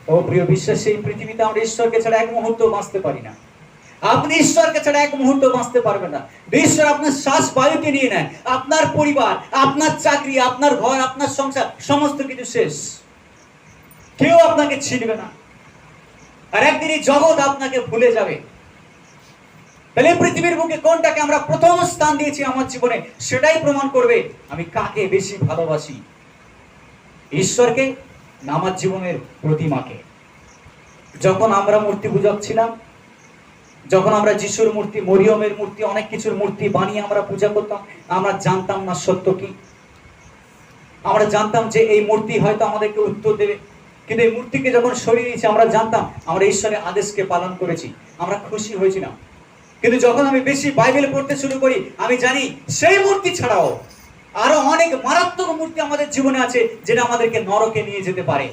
ও প্রিয় বিশ্বাসী, এই পৃথিবীতে আমরা ঈশ্বরকে ছাড়া এক মুহূর্ত বাঁচতে পারি না। আপনি ঈশ্বরকে ছাড়া এক মুহূর্ত বাঁচতে পারবেন না। ঈশ্বর আপনার শ্বাস বায়ুকে নিয়ে নেয়, আপনার পরিবার, আপনার চাকরি, আপনার ঘর, আপনার সংসার, সমস্ত কিছু শেষ। কেউ আপনাকে ছিনবে না, আর একদিন এই জগৎ আপনাকে ভুলে যাবে। তাহলে পৃথিবীর বুকে কোনটাকে আমরা প্রথম স্থান দিয়েছি আমার জীবনে, সেটাই প্রমাণ করবে আমি কাকে বেশি ভালোবাসি, ঈশ্বরকে না আমার জীবনের প্রতিমাকে। যখন আমরা মূর্তি পূজক ছিলাম, যখন আমরা যিশুর মূর্তি, মরিয়মের মূর্তি, অনেক কিছুর মূর্তি বানিয়ে আমরা পূজা করতাম, আমরা জানতাম না সত্য কি। আমরা জানতাম যে এই মূর্তি হয়তো আমাদেরকে উত্তর দেবে, কিন্তু এই মূর্তিকে যখন সরিয়ে দিয়েছি আমরা জানতাম আমরা ঈশ্বরের আদেশকে পালন করেছি, আমরা খুশি হয়েছিলাম। কিন্তু যখন আমি বেশি বাইবেল পড়তে শুরু করি, আমি জানি সেই মূর্তি ছাড়াও আরো অনেক মারাত্মক মূর্তি আমাদের জীবনে আছে, যেটা আমাদেরকে নরকে নিয়ে যেতে পারে।